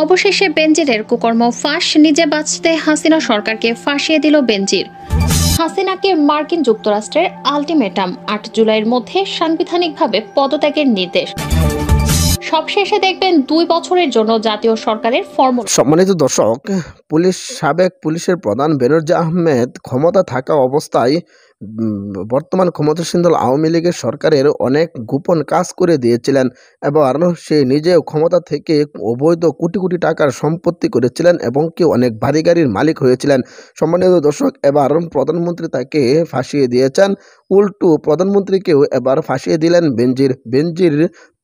অবশেষে বেনজিরের কুকর্ম ফাঁস, নিজে বাঁচতে হাসিনা সরকারকে ফাঁসিয়ে দিল বেনজির। হাসিনাকে মার্কিন যুক্তরাষ্ট্রের আলটিমেটাম, ৮ জুলাইয়ের মধ্যে সাংবিধানিকভাবে পদত্যাগের নির্দেশ। সবশেষে দেখবেন ২ বছরের জন্য জাতীয় সরকারের ফর্মুলা। সম্মানিত দর্শক, সাবেক পুলিশের প্রধান বেনজির আহমেদ ক্ষমতা থাকা অবস্থায় বর্তমান ক্ষমতাসীন দল আওয়ামী লীগের সরকারের অনেক গোপন কাজ করে দিয়েছিলেন। এবার সে নিজেও ক্ষমতা থেকে অবৈধ কোটি কোটি টাকার সম্পত্তি করেছিলেন এবং কেউ অনেক বাড়ি গাড়ির মালিক হয়েছিলেন। সম্মানিত দর্শক, এবার প্রধানমন্ত্রী তাকে ফাঁসিয়ে দিয়েছেন। উল্টো প্রধানমন্ত্রীকেও এবার ফাঁসিয়ে দিলেন বেনজির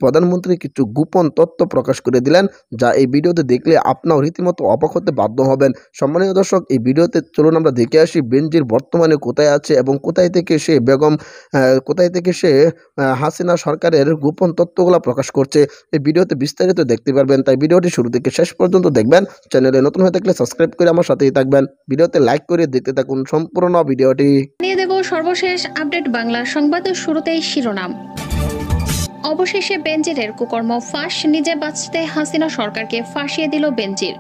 প্রধানমন্ত্রী কিছু গোপন তথ্য প্রকাশ করে দিলেন, যা এই ভিডিওতে দেখলে আপনাও রীতিমতো অবাক হতে বাধ্য হবেন। সম্মানিত দর্শক, এই ভিডিওতে চলুন আমরা দেখে আসি বেনজির বর্তমানে কোথায় আছে এবং কোথায় থেকে সে হাসিনা সরকারের গোপন তথ্যগুলো প্রকাশ করছে। এই ভিডিওতে বিস্তারিত দেখতে পারবেন, তাই ভিডিওটি শুরু থেকে শেষ পর্যন্ত দেখবেন। চ্যানেলে নতুন হয়ে থাকলে সাবস্ক্রাইব করে আমার সাথেই থাকবেন। ভিডিওতে লাইক করে দেখতে থাকুন সম্পূর্ণ ভিডিওটি। নিয়ে দেব সর্বশেষ আপডেট বাংলা সংবাদের শুরুতেই শিরোনাম। অবশেষে বেনজিরের কুকর্ম ফাঁস, নিজে বাঁচতে হাসিনা সরকারকে ফাঁসিয়ে দিল বেনজির।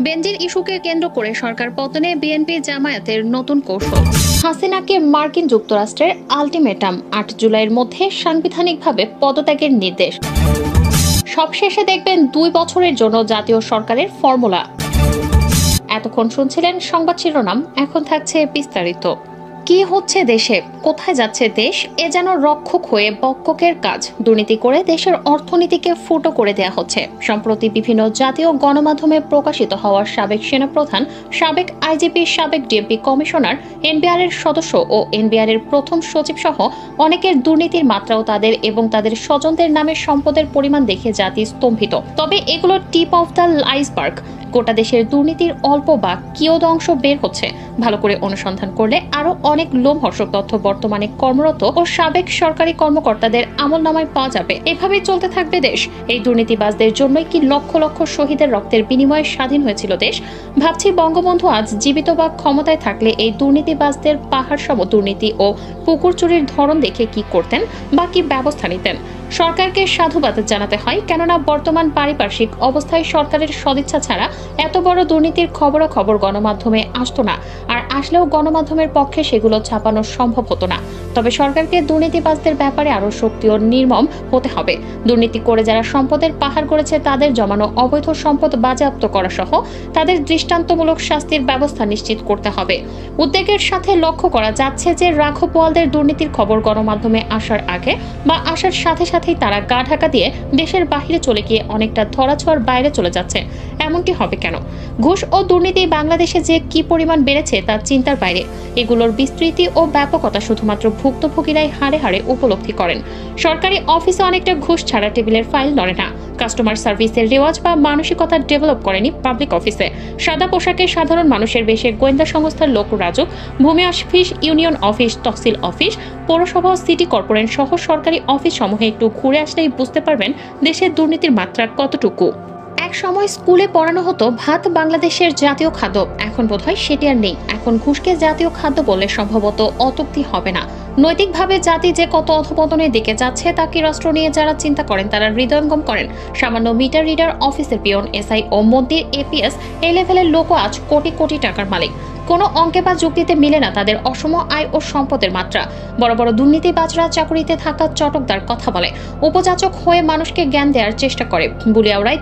বেনজির ইস্যুকে কেন্দ্র করে সরকার পতনে বিএনপি জামায়াতের নতুন কৌশল। হাসিনাকে মার্কিন যুক্তরাষ্ট্রের আলটিমেটাম, ৮ জুলাইয়ের মধ্যে সাংবিধানিকভাবে পদত্যাগের নির্দেশ। সবশেষে দেখবেন ২ বছরের জন্য জাতীয় সরকারের ফর্মুলা। এতক্ষণ শুনছিলেন সংবাদ শিরোনাম, এখন থাকছে বিস্তারিত। কি হচ্ছে দেশে, কোথায় যাচ্ছে দেশ, এ যেন রক্ষক হয়ে বক্ষকের কাজ। দুর্নীতি করে দেশের অর্থনীতিকে ফুটো করে দেয়া হচ্ছে। সম্প্রতি বিভিন্ন জাতীয় গণমাধ্যমে প্রকাশিত হওয়া সাবেক সেনাপ্রধান, সাবেক আইজিপি, সাবেক ডিএমপি কমিশনার, এনবিআর এর সদস্য ও এনবিআর এর প্রথম সচিব সহ অনেকের দুর্নীতির মাত্রাও তাদের এবং তাদের স্বজনদের নামে সম্পদের পরিমাণ দেখে জাতি স্তম্ভিত। তবে এগুলো টিপ অফ দ্য আইসবার্গ। গোটা দেশের দুর্নীতির অল্প বা কিয়দংশ বের হচ্ছে। ভালো করে অনুসন্ধান করলে আরো অনেক লোমহর্ষক তথ্য বর্তমানে কর্মরত ও সাবেক সরকারি কর্মকর্তাদের আমলনামায় পাওয়া যাবে। এভাবেই চলতে থাকবে দেশ। এই দুর্নীতিবাজদের জন্যই কি লক্ষ লক্ষ শহীদের রক্তের বিনিময়ে স্বাধীন হয়েছিল দেশ? ভাবছি বঙ্গবন্ধু আজ জীবিত বা ক্ষমতায় থাকলে এই দুর্নীতিবাজদের পাহাড় সম দুর্নীতি ও পুকুর চুরির ধরন দেখে কি করতেন বা কি ব্যবস্থা নিতেন। সরকারকে সাধুবাদ জানাতে হয়, কেননা বর্তমান পারিপার্শ্বিক অবস্থায় সরকারের সদিচ্ছা ছাড়া এত বড় দুর্নীতির খবরাখবর গণমাধ্যমে আসতো না, আর আসলেও গণমাধ্যমের পক্ষে সেগুলো ছাপানো সম্ভব হতো না। তবে সরকারকে দুর্নীতিবাজদের ব্যাপারে আরো শক্তি ও নির্মম হতে হবে। দুর্নীতি করে যারা সম্পদের পাহাড় করেছে তাদের জমানো অবৈধ সম্পদ বাজেয়াপ্ত করা সহ তাদের দৃষ্টান্তমূলক শাস্তির ব্যবস্থা নিশ্চিত করতে হবে। উদ্বেগের সাথে লক্ষ্য করা যাচ্ছে যে রাঘব বোয়ালদের দুর্নীতির খবর গণমাধ্যমে আসার আগে বা আসার সাথে সাথেই তারা গা ঢাকা দিয়ে দেশের বাহিরে চলে গিয়ে অনেকটা ধরাছোঁয়ার বাইরে চলে যাচ্ছে। এমনটি হবে কেন? ঘুষ ও দুর্নীতি বাংলাদেশে যে কি পরিমাণ বেড়েছে তা চিন্তার বাইরে। এগুলোর বিস্তৃতি ও ব্যাপকতা শুধুমাত্র ভুক্তভোগীরাই হাড়ে হাড়ে উপলব্ধি করেন। সরকারি অফিসে অনেকটা ঘুষ ছাড়া টেবিলের ফাইল নড়ে না। কাস্টমার সার্ভিসের রেওয়াজ বা মানসিকতা ডেভেলপ করেনি পাবলিক অফিসে। সাদা পোশাকে সাধারণ মানুষের বেশে গোয়েন্দা সংস্থার লোক রাজুক, ভূমি office, union office, tehsil office, পৌরসভা, সিটি কর্পোরেশন সহ সরকারি অফিস সমূহে একটু ঘুরে আসলেই বুঝতে পারবেন দেশের দুর্নীতির মাত্রা কতটুকু। এক সময় স্কুলে পড়ানো হতো ভাত বাংলাদেশের জাতীয় খাদ্য, এখন বোধহয় সেটি আর নেই। এখন ঘুষকে জাতীয় খাদ্য বললে সম্ভবত অত্যুক্তি হবে না। নৈতিকভাবে জাতি যে কত অধপতনের দিকে যাচ্ছে তা কি রাষ্ট্র নিয়ে যারা চিন্তা করেন তারা হৃদয়ঙ্গম করেন। সামান্য মিটার রিডার, অফিসের পিয়ন, এসআই ও মন্ত্রীর এপিএস এই লেভেলের লোকও আজ কোটি কোটি টাকার মালিক। কোনো অঙ্কে বা যুক্তিতে মিলে না তাদের অসম আয় ও সম্পদের মাত্রা। বড় বড় দুর্নীতিবাজরা চাকরিতে থাকা চটকদার কথা বলে, উপযাচক হয়ে মানুষকে জ্ঞান দেওয়ার চেষ্টা করে, বুলিয়াওড়ায়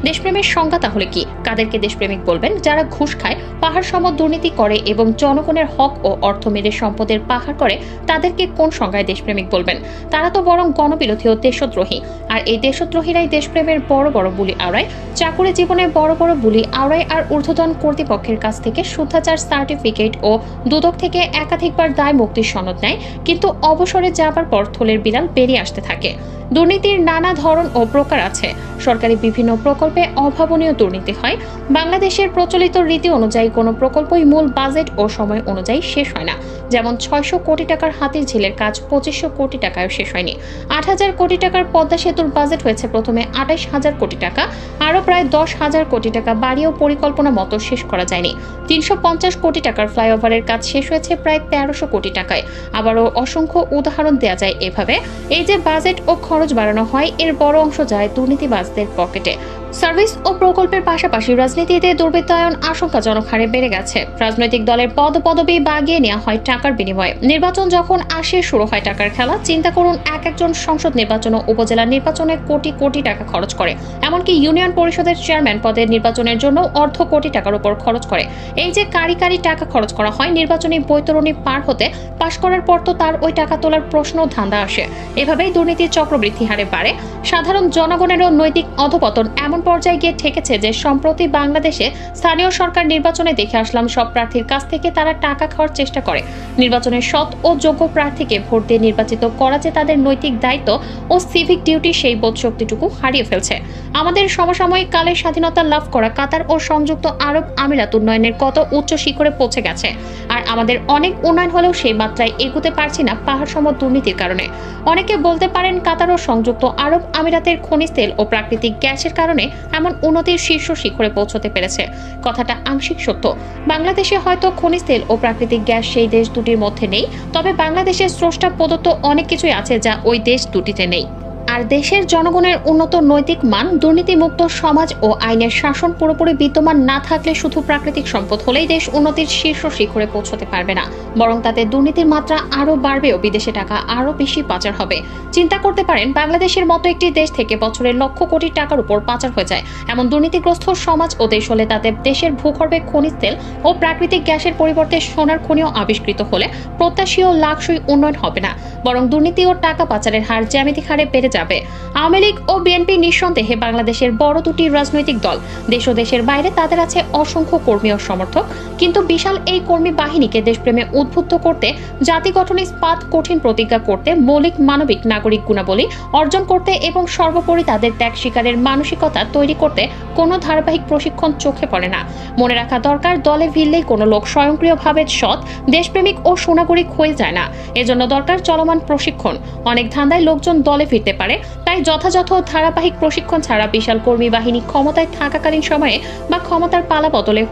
দেশপ্রেমের সংজ্ঞা তাহলে কি? কাদেরকে দেশপ্রেমিক বলবেন? যারা ঘুষ খায়, পাহাড় সম দুর্নীতি করে এবং জনগণের হক ও অর্থ মেরে সম্পদের পাহাড় করে, তাদেরকে কোন সংজ্ঞায় দেশপ্রেমিক বলবেন? তারা তো বরং গণবিরোধী ও দেশদ্রোহী। আর এই দেশদ্রোহীরাই দেশপ্রেমের বড় বড় বুলি আওড়ায়। চাকুরি জীবনে বড় বড় বুলি আওড়ায় আর ঊর্ধ্বতন কর্তৃপক্ষের কাছ থেকে শুদ্ধাচার সার্টিফিকেট ও দুদক থেকে একাধিকবার দায় মুক্তির সনদ নেয়, কিন্তু অবসরে যাবার পর থলের বিড়াল বেরিয়ে আসতে থাকে। দুর্নীতির নানা ধরন ও প্রকার আছে। সরকারি বিভিন্ন প্রকল্পে অভাবনীয় দুর্নীতি হয়। বাংলাদেশের প্রচলিত রীতি অনুযায়ী কোনো প্রকল্পই মূল বাজেট ও সময় অনুযায়ী শেষ হয় না। যেমন ৬০০ কোটি টাকার হাতির ঝিলের কাজ ২৫০০ কোটি টাকায় শেষ হয়নি। ৮,০০০ কোটি টাকার পদ্মা সেতুর বাজেট হয়েছে প্রথমে ২৮,০০০ কোটি টাকা, আরও প্রায় ১০,০০০ কোটি টাকা বাড়িয়েও পরিকল্পনা মতো শেষ করা যায়নি। ৩৫০ কোটি টাকার ফ্লাইওভারের কাজ শেষ হয়েছে প্রায় ১৩০০ কোটি টাকায়। আবারও অসংখ্য উদাহরণ দেওয়া যায় এভাবে। এই যে বাজেট ও খরচ বাড়ানো হয়, এর বড় অংশ যায় দুর্নীতিবাজদের পকেটে। সার্ভিস ও প্রকল্পের পাশাপাশি রাজনীতিতে দুর্বৃত্তায়ন আশঙ্কাজনক হারে বেড়ে গেছে। রাজনৈতিক দলের পদপদবি বাগিয়ে নেওয়া হয় টাকার বিনিময়ে। নির্বাচন যখন আসে শুরু হয় টাকার খেলা। চিন্তা করুন, এক একজন সংসদ নির্বাচন ও উপজেলা নির্বাচনে কোটি কোটি টাকা খরচ করে, এমনকি ইউনিয়ন পরিষদের চেয়ারম্যান পদের নির্বাচনের জন্য অর্ধ কোটি টাকার উপর খরচ করে। এই যে কারি টাকা খরচ করা হয় নির্বাচনী বৈতরণী পার হতে, পাশ করার পর তো তার ওই টাকা তোলার প্রশ্ন ধান্দা আসে। এভাবেই দুর্নীতির চক্রবৃদ্ধি হারে বাড়ে। সাধারণ জনগণেরও নৈতিক অধপতন এমন পর্যায়ে গিয়ে ঠেকেছে যে সম্প্রতি বাংলাদেশে স্থানীয় সরকার নির্বাচনে দেখে আসলাম সব প্রার্থীর কাছ থেকে তারা টাকা খাওয়ার চেষ্টা করে। নির্বাচনের সৎ ও যোগ্য প্রার্থীকে ভোট দিয়ে নির্বাচিত করা যে তাদের নৈতিক দায়িত্ব ও সিভিক ডিউটি, সেই বোধশক্তিটুকু হারিয়ে ফেলছে। আমাদের সমসাময়িক কালে স্বাধীনতা লাভ করা কাতার ও সংযুক্ত আরব আমিরাত উন্নয়নের কত উচ্চ শিখরে পৌঁছে গেছে, আর আমাদের অনেক উন্নয়ন হলেও সেই মাত্রায় এগোতে পারছি না পাহাড় সম দুর্নীতির কারণে। অনেকে বলতে পারেন কাতার ও সংযুক্ত আরব আমিরাতের খনিজ তেল ও প্রাকৃতিক গ্যাসের কারণে এমন উন্নতির শীর্ষ শিখরে পৌঁছতে পেরেছে। কথাটা আংশিক সত্য। বাংলাদেশে হয়তো খনিজ তেল ও প্রাকৃতিক গ্যাস সেই দেশ দুটির মধ্যে নেই, তবে বাংলাদেশের স্রষ্টা প্রদত্ত অনেক কিছুই আছে যা ওই দেশ দুটিতে নেই। আর দেশের জনগণের উন্নত নৈতিক মান, দুর্নীতিমুক্ত সমাজ ও আইনের শাসন পুরোপুরি বিদ্যমান না থাকলে শুধু প্রাকৃতিক সম্পদ হলেই দেশ উন্নতির শীর্ষ শিখরে পৌঁছতে পারবে না, বরং তাতে দুর্নীতির মাত্রা আরো বাড়বে ও বিদেশে টাকা আরো বেশি পাচার হবে। চিন্তা করতে পারেন, বাংলাদেশের মতো একটি দেশ থেকে বছরে লক্ষ কোটি টাকার উপর পাচার হয়ে যায় এমন দুর্নীতিগ্রস্ত সমাজ ও দেশ হলে তাতে দেশের ভূগর্ভে খনিজ তেল ও প্রাকৃতিক গ্যাসের পরিবর্তে সোনার খনিও আবিষ্কৃত হলে প্রত্যাশীয় লাখসই উন্নয়ন হবে না, বরং দুর্নীতি ও টাকা পাচারের হার জ্যামিতিক হারে বেড়ে যাবে। আওয়ামী লীগ ও বিএনপি নিঃসন্দেহে বাংলাদেশের বড় দুটি রাজনৈতিক দল। দেশ ও দেশের বাইরে তাদের আছে অসংখ্য কর্মী ও সমর্থক, কিন্তু বিশাল এই কর্মী বাহিনীকে দেশপ্রেমে উদ্বুদ্ধ করতে, জাতি গঠনে ইস্পাত কঠিন প্রতিজ্ঞা করতে, মৌলিক মানবিক নাগরিক গুণাবলী অর্জন করতে এবং সর্বোপরি তাদের ত্যাগ স্বীকারের মানসিকতা তৈরি করতে কোনো ধারাবাহিক প্রশিক্ষণ চোখে পড়ে না। মনে রাখা দরকার, দলে ভিড়লেই কোনো লোক স্বয়ংক্রিয়ভাবে সৎ, দেশপ্রেমিক ও সুনাগরিক হয়ে যায় না। এজন্য দরকার চলমান প্রশিক্ষণ। অনেক ধান্দায় লোকজন দলে ফিরতে পারে, তাই যথাযথ ধারাবাহিক প্রশিক্ষণ ছাড়া বিশাল কর্মী বাহিনী ক্ষমতায় থাকাকালীন সময়ে বা ক্ষমতার পালা বদলে।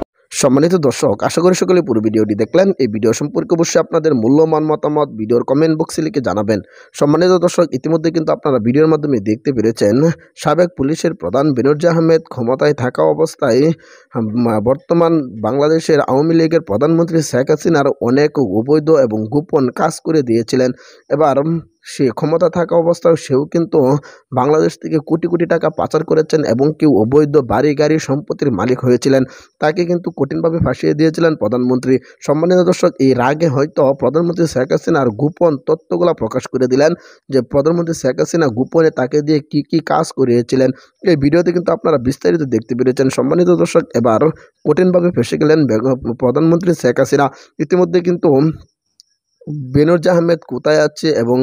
সম্মানিত দর্শক, আশা করি সকলে পুরো ভিডিওটি দেখলেন। এই ভিডিও সম্পর্কে অবশ্যই আপনাদের মূল্যবান মতামত ভিডিওর কমেন্ট বক্সে লিখে জানাবেন। সম্মানিত দর্শক, ইতিমধ্যে কিন্তু আপনারা ভিডিওর মাধ্যমে দেখতে পেরেছেন সাবেক পুলিশের প্রধান বেনজির আহমেদ ক্ষমতায় থাকা অবস্থায় বর্তমান বাংলাদেশের আওয়ামী লীগের প্রধানমন্ত্রী শেখ হাসিনার অনেক অবৈধ এবং গোপন কাজ করে দিয়েছিলেন। এবার সে ক্ষমতা থাকা অবস্থায় সেও কিন্তু বাংলাদেশ থেকে কোটি কোটি টাকা পাচার করেছেন এবং কেউ অবৈধ বাড়ি গাড়ি সম্পত্তির মালিক হয়েছিলেন, তাকে কিন্তু কঠিনভাবে ফাঁসিয়ে দিয়েছিলেন প্রধানমন্ত্রী। সম্মানিত দর্শক, এই রাগে হয়তো প্রধানমন্ত্রী শেখ হাসিনার গোপন তথ্যগুলো প্রকাশ করে দিলেন যে প্রধানমন্ত্রী শেখ হাসিনা গোপনে তাকে দিয়ে কি কি কাজ করিয়েছিলেন। এই ভিডিওতে কিন্তু আপনারা বিস্তারিত দেখতে পেরেছেন। সম্মানিত দর্শক, এবার কঠিনভাবে ফেঁসে গেলেন প্রধানমন্ত্রী শেখ হাসিনা। ইতিমধ্যে কিন্তু বেনজির আহমেদ কোথায় আছে এবং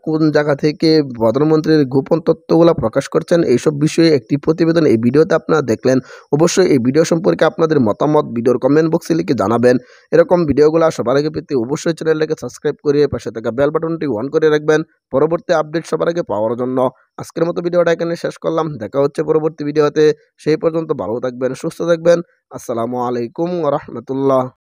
কোন জায়গা থেকে প্রধানমন্ত্রীর গোপন তথ্যগুলো প্রকাশ করছেন, এইসব বিষয়ে একটি প্রতিবেদন এই ভিডিওতে আপনারা দেখলেন। অবশ্যই এই ভিডিও সম্পর্কে আপনাদের মতামত ভিডিওর কমেন্ট বক্সে লিখে জানাবেন। এরকম ভিডিওগুলো সবার আগে পেতে অবশ্যই চ্যানেলটাকে সাবস্ক্রাইব করে পাশে থাকা বেল বাটনটি অন করে রাখবেন পরবর্তী আপডেট সবার আগে পাওয়ার জন্য। আজকের মতো ভিডিওটা এখানে শেষ করলাম। দেখা হচ্ছে পরবর্তী ভিডিওতে। সেই পর্যন্ত ভালো থাকবেন, সুস্থ থাকবেন। আসসালামু আলাইকুম ওয়া রাহমাতুল্লাহ।